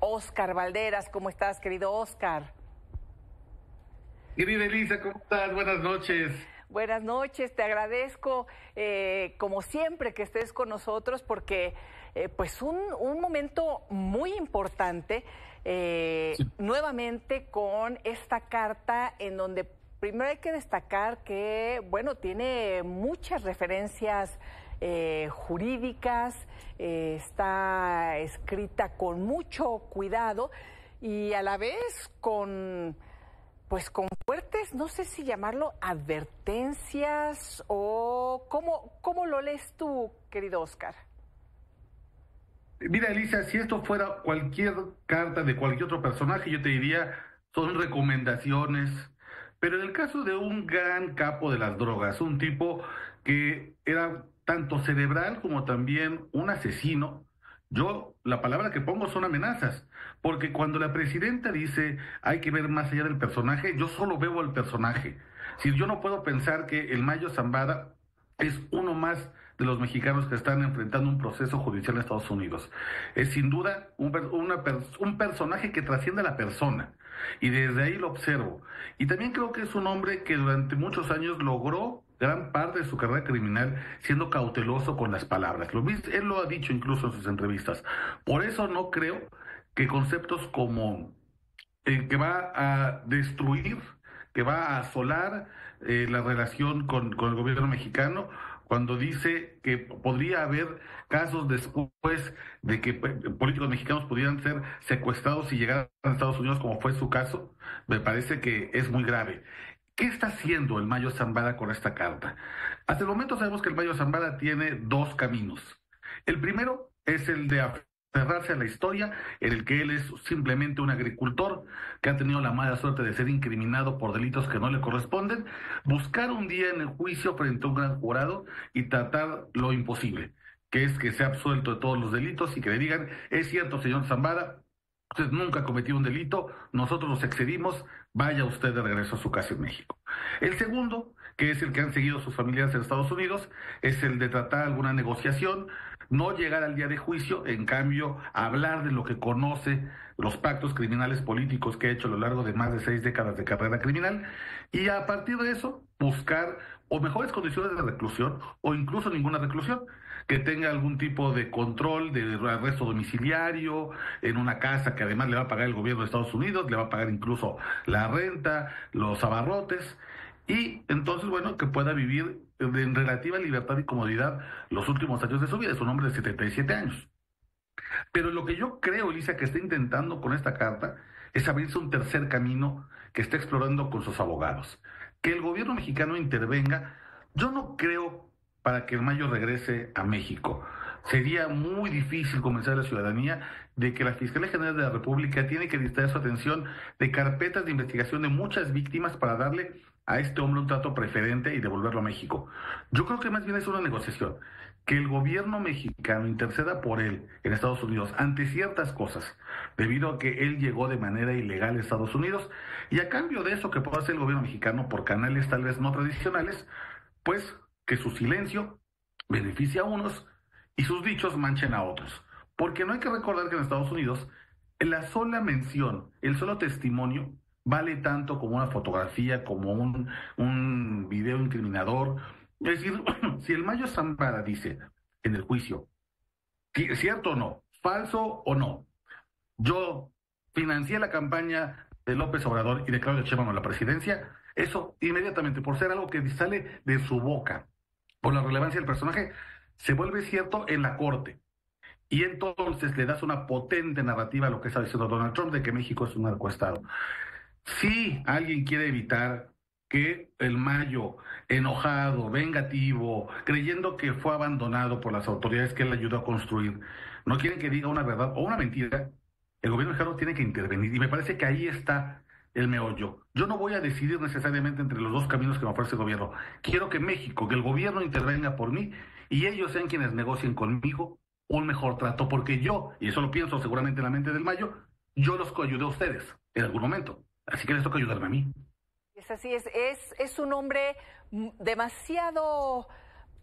Óscar Valderas. ¿Cómo estás, querido Óscar? Querida Elisa, ¿cómo estás? Buenas noches. Buenas noches, te agradezco como siempre que estés con nosotros porque pues un momento muy importante Sí. nuevamente con esta carta en donde primero hay que destacar que, bueno, tiene muchas referencias jurídicas, está escrita con mucho cuidado y a la vez pues con fuertes, no sé si llamarlo advertencias o cómo lo lees tú, querido Óscar. Mira, Elisa, si esto fuera cualquier carta de cualquier otro personaje, yo te diría, son recomendaciones. Pero en el caso de un gran capo de las drogas, un tipo que era tanto cerebral como también un asesino, yo la palabra que pongo son amenazas. Porque cuando la presidenta dice hay que ver más allá del personaje, yo solo veo al personaje. Si yo no puedo pensar que el Mayo Zambada es uno más de los mexicanos que están enfrentando un proceso judicial en Estados Unidos. Es sin duda un personaje que trasciende a la persona y desde ahí lo observo. Y también creo que es un hombre que durante muchos años logró gran parte de su carrera criminal siendo cauteloso con las palabras. Él lo ha dicho incluso en sus entrevistas. Por eso no creo que conceptos como que va a destruir, que va a asolar la relación con el gobierno mexicano, cuando dice que podría haber casos después de que políticos mexicanos pudieran ser secuestrados y llegar a Estados Unidos, como fue su caso, me parece que es muy grave. ¿Qué está haciendo el Mayo Zambada con esta carta? Hasta el momento sabemos que el Mayo Zambada tiene dos caminos. El primero es el de aferrarse a la historia, en el que él es simplemente un agricultor que ha tenido la mala suerte de ser incriminado por delitos que no le corresponden, buscar un día en el juicio frente a un gran jurado y tratar lo imposible, que es que sea absuelto de todos los delitos y que le digan, es cierto, señor Zambada, usted nunca cometió un delito, nosotros nos excedimos, vaya usted de regreso a su casa en México. El segundo, que es el que han seguido sus familiares en Estados Unidos, es el de tratar alguna negociación, no llegar al día de juicio, en cambio, hablar de lo que conoce, los pactos criminales políticos que ha hecho a lo largo de más de 6 décadas de carrera criminal, y a partir de eso, buscar o mejores condiciones de reclusión o incluso ninguna reclusión, que tenga algún tipo de control de arresto domiciliario en una casa que además le va a pagar el gobierno de Estados Unidos, le va a pagar incluso la renta, los abarrotes, y entonces, bueno, que pueda vivir en relativa libertad y comodidad los últimos años de su vida. Es un hombre de 77 años. Pero lo que yo creo, Elisa, que está intentando con esta carta es abrirse un tercer camino que está explorando con sus abogados. Que el gobierno mexicano intervenga, yo no creo para que el Mayo regrese a México. Sería muy difícil convencer a la ciudadanía de que la Fiscalía General de la República tiene que distraer su atención de carpetas de investigación de muchas víctimas para darle a este hombre un trato preferente y devolverlo a México. Yo creo que más bien es una negociación, que el gobierno mexicano interceda por él en Estados Unidos ante ciertas cosas, debido a que él llegó de manera ilegal a Estados Unidos, y a cambio de eso que pueda hacer el gobierno mexicano por canales tal vez no tradicionales, pues que su silencio beneficie a unos y sus dichos manchen a otros. Porque no hay que recordar que en Estados Unidos la sola mención, el solo testimonio, vale tanto como una fotografía, como un video incriminador. Es decir, si el Mayo Zambada dice en el juicio, cierto o no, falso o no, yo financié la campaña de López Obrador y de Claudia Sheinbaum a la presidencia, eso inmediatamente, por ser algo que sale de su boca, por la relevancia del personaje, se vuelve cierto en la corte. Y entonces le das una potente narrativa a lo que está diciendo Donald Trump de que México es un narcoestado. Si alguien quiere evitar que el Mayo, enojado, vengativo, creyendo que fue abandonado por las autoridades que él ayudó a construir, no quieren que diga una verdad o una mentira, el gobierno mexicano tiene que intervenir. Y me parece que ahí está el meollo. Yo no voy a decidir necesariamente entre los dos caminos que me ofrece el gobierno. Quiero que México, que el gobierno intervenga por mí y ellos sean quienes negocien conmigo un mejor trato, porque yo, y eso lo pienso seguramente en la mente del Mayo, yo los coayudé a ustedes en algún momento. Así que les toca ayudarme a mí. Es así, es un hombre demasiado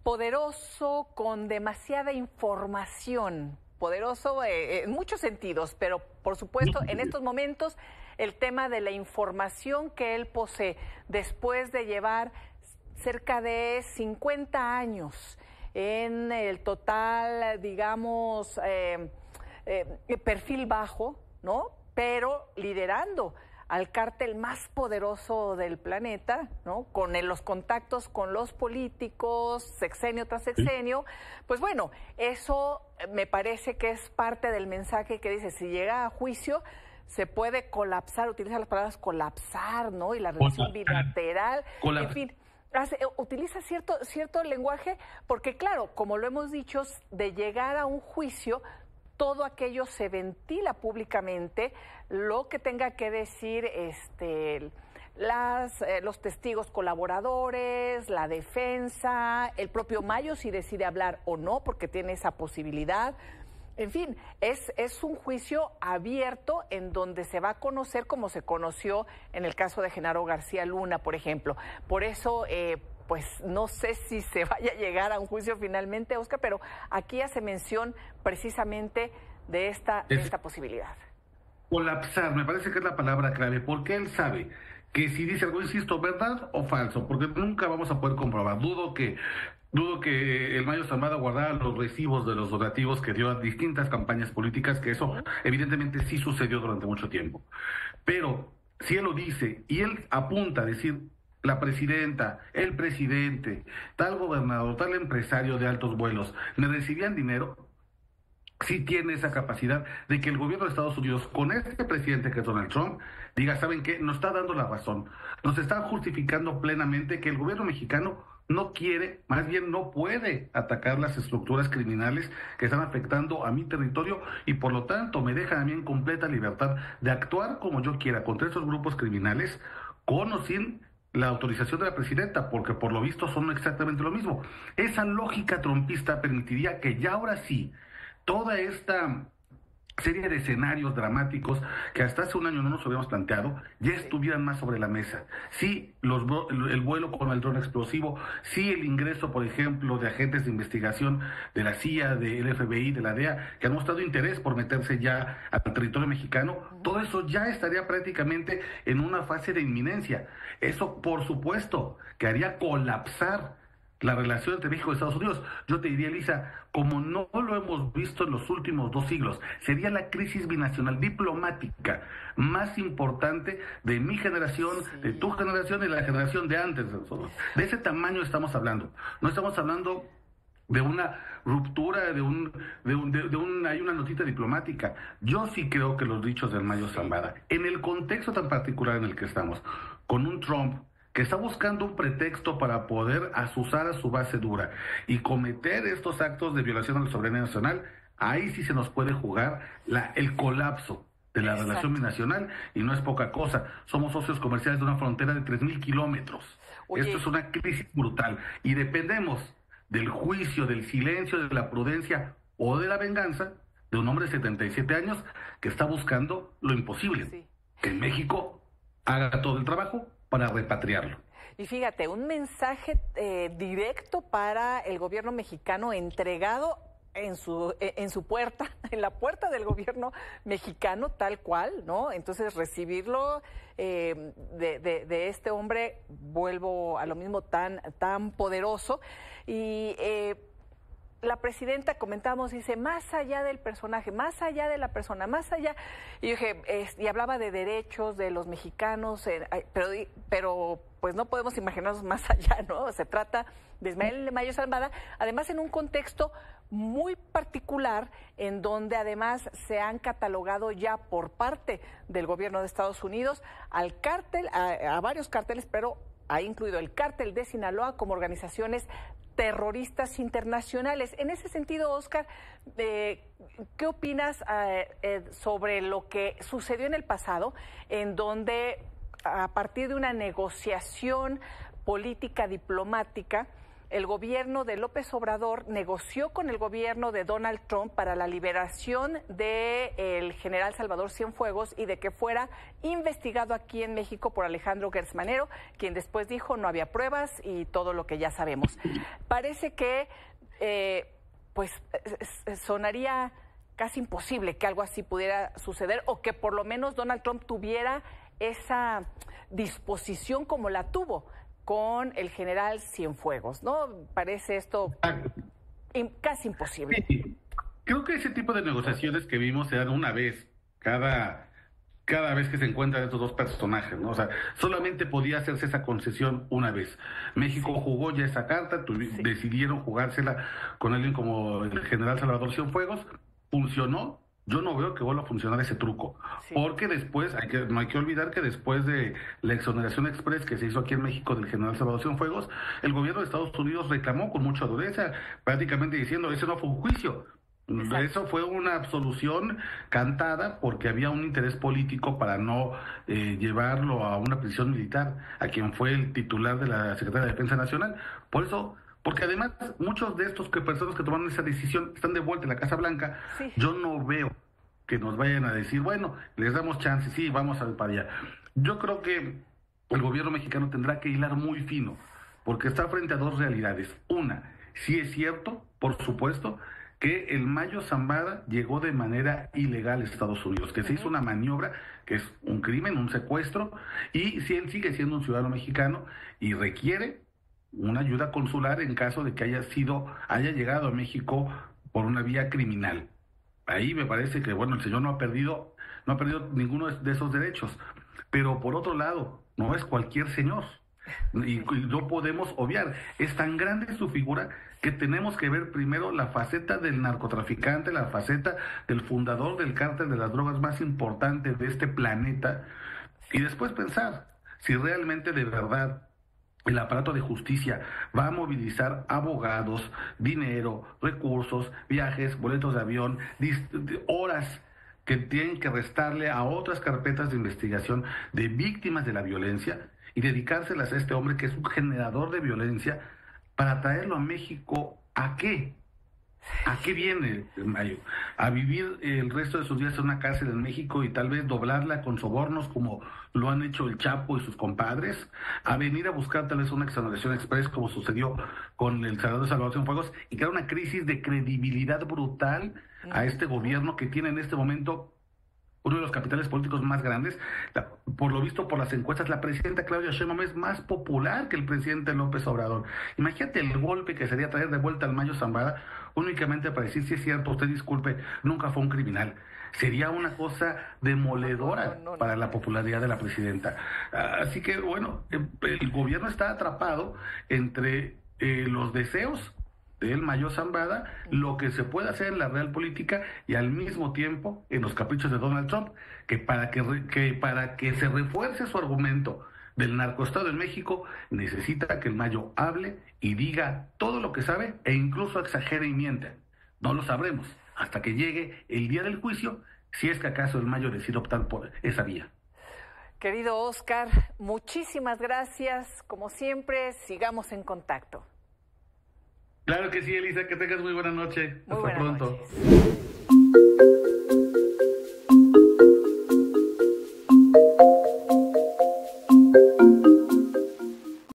poderoso, con demasiada información poderoso en muchos sentidos, pero por supuesto en estos momentos el tema de la información que él posee después de llevar cerca de 50 años en el total, digamos, perfil bajo, ¿no? Pero liderando al cártel más poderoso del planeta, ¿no? Con los contactos con los políticos, sexenio tras sexenio, pues bueno, eso me parece que es parte del mensaje que dice, si llega a juicio, se puede colapsar, utiliza las palabras colapsar, ¿no? Y la relación bilateral, en fin, utiliza cierto lenguaje, porque claro, como lo hemos dicho, de llegar a un juicio, todo aquello se ventila públicamente, lo que tenga que decir los testigos colaboradores, la defensa, el propio Mayo si decide hablar o no, porque tiene esa posibilidad. En fin, es un juicio abierto en donde se va a conocer como se conoció en el caso de Genaro García Luna, por ejemplo. Por eso, pues no sé si se vaya a llegar a un juicio finalmente, Oscar, pero aquí hace mención precisamente de esta posibilidad. Colapsar, me parece que es la palabra clave, porque él sabe que si dice algo, insisto, verdad o falso, porque nunca vamos a poder comprobar. Dudo que el Mayo Zambada guardara los recibos de los donativos que dio a distintas campañas políticas, que eso evidentemente sí sucedió durante mucho tiempo. Pero si él lo dice y él apunta a decir, la presidenta, el presidente, tal gobernador, tal empresario de altos vuelos, me recibían dinero, sí tiene esa capacidad de que el gobierno de Estados Unidos, con este presidente que es Donald Trump, diga, ¿saben qué? Nos está dando la razón. Nos está justificando plenamente que el gobierno mexicano no quiere, más bien no puede atacar las estructuras criminales que están afectando a mi territorio y por lo tanto me dejan a mí en completa libertad de actuar como yo quiera contra esos grupos criminales, con o sin la autorización de la presidenta, porque por lo visto son exactamente lo mismo. Esa lógica trumpista permitiría que ya ahora sí, toda esta serie de escenarios dramáticos que hasta hace un año no nos habíamos planteado, ya estuvieran más sobre la mesa. Sí, el vuelo con el dron explosivo, sí el ingreso, por ejemplo, de agentes de investigación de la CIA, del FBI, de la DEA, que han mostrado interés por meterse ya al territorio mexicano, todo eso ya estaría prácticamente en una fase de inminencia. Eso, por supuesto, que haría colapsar la relación entre México y Estados Unidos. Yo te diría, Elisa, como no lo hemos visto en los últimos 2 siglos, sería la crisis binacional diplomática más importante de mi generación, de tu generación y la generación de antes. De ese tamaño estamos hablando. No estamos hablando de una ruptura, hay una notita diplomática. Yo sí creo que los dichos del Mayo Zambada, en el contexto tan particular en el que estamos, con un Trump que está buscando un pretexto para poder azuzar a su base dura y cometer estos actos de violación a la soberanía nacional, ahí sí se nos puede jugar el colapso de la relación binacional, y no es poca cosa. Somos socios comerciales de una frontera de 3,000 kilómetros. Esto es una crisis brutal y dependemos del juicio, del silencio, de la prudencia o de la venganza de un hombre de 77 años que está buscando lo imposible, que en México haga todo el trabajo para repatriarlo. Y fíjate, un mensaje directo para el gobierno mexicano entregado en su puerta, en la puerta del gobierno mexicano, tal cual, ¿no? Entonces recibirlo de este hombre, vuelvo a lo mismo, tan poderoso. Y la presidenta, comentamos, dice, más allá del personaje, más allá de la persona, más allá. Y yo dije, y hablaba de derechos de los mexicanos, pero pues no podemos imaginarnos más allá, ¿no? Se trata de Ismael Mayo Zambada, además en un contexto muy particular, en donde además se han catalogado ya por parte del gobierno de Estados Unidos al cártel, a varios cárteles, pero ha incluido el cártel de Sinaloa como organizaciones terroristas internacionales. En ese sentido, Oscar, ¿qué opinas sobre lo que sucedió en el pasado, en donde a partir de una negociación política diplomática, el gobierno de López Obrador negoció con el gobierno de Donald Trump para la liberación del general Salvador Cienfuegos y de que fuera investigado aquí en México por Alejandro Gertz Manero, quien después dijo no había pruebas y todo lo que ya sabemos? Parece que pues sonaría casi imposible que algo así pudiera suceder o que por lo menos Donald Trump tuviera esa disposición como la tuvo con el general Cienfuegos, ¿no? Parece esto casi imposible. Sí. Creo que ese tipo de negociaciones que vimos se dan una vez cada vez que se encuentran estos dos personajes, ¿no? O sea, solamente podía hacerse esa concesión una vez. México jugó ya esa carta, decidieron jugársela con alguien como el general Salvador Cienfuegos, funcionó. Yo no veo que vuelva a funcionar ese truco, porque después, no hay que olvidar que después de la exoneración express que se hizo aquí en México del general Salvador Cienfuegos, el gobierno de Estados Unidos reclamó con mucha dureza, prácticamente diciendo, ese no fue un juicio. Exacto. Eso fue una absolución cantada porque había un interés político para no llevarlo a una prisión militar, a quien fue el titular de la Secretaría de Defensa Nacional. Por eso, porque además muchos de estos personas que tomaron esa decisión están de vuelta en la Casa Blanca. Sí. Yo no veo que nos vayan a decir, bueno, les damos chance, sí, vamos a ver para allá. Yo creo que el gobierno mexicano tendrá que hilar muy fino, porque está frente a dos realidades. Una, sí es cierto, por supuesto, que el Mayo Zambada llegó de manera ilegal a Estados Unidos, que se hizo una maniobra que es un crimen, un secuestro, y si él sigue siendo un ciudadano mexicano y requiere una ayuda consular en caso de que haya llegado a México por una vía criminal. Ahí me parece que, bueno, el señor no ha perdido ninguno de esos derechos. Pero por otro lado, no es cualquier señor. Y no podemos obviar, es tan grande su figura que tenemos que ver primero la faceta del narcotraficante, la faceta del fundador del cártel de las drogas más importante de este planeta, y después pensar si realmente de verdad el aparato de justicia va a movilizar abogados, dinero, recursos, viajes, boletos de avión, horas que tienen que restarle a otras carpetas de investigación de víctimas de la violencia y dedicárselas a este hombre que es un generador de violencia para traerlo a México. ¿A qué? ¿A qué viene, Mayo? ¿A vivir el resto de sus días en una cárcel en México y tal vez doblarla con sobornos como lo han hecho el Chapo y sus compadres? ¿A venir a buscar tal vez una exoneración express como sucedió con el senador Salvador Cienfuegos y crear una crisis de credibilidad brutal a este gobierno que tiene en este momento uno de los capitales políticos más grandes? Por lo visto, por las encuestas, la presidenta Claudia Sheinbaum es más popular que el presidente López Obrador. Imagínate el golpe que sería traer de vuelta al Mayo Zambada únicamente para decir, si es cierto, usted disculpe, nunca fue un criminal. Sería una cosa demoledora para la popularidad de la presidenta. Así que, bueno, el gobierno está atrapado entre los deseos del Mayo Zambada, lo que se puede hacer en la real política y al mismo tiempo en los caprichos de Donald Trump, que para que se refuerce su argumento del narcoestado en México, necesita que el Mayo hable y diga todo lo que sabe e incluso exagere y miente. No lo sabremos hasta que llegue el día del juicio, si es que acaso el Mayo decide optar por esa vía. Querido Oscar, muchísimas gracias. Como siempre, sigamos en contacto. Claro que sí, Elisa, que tengas muy buena noche. Hasta pronto. Noches.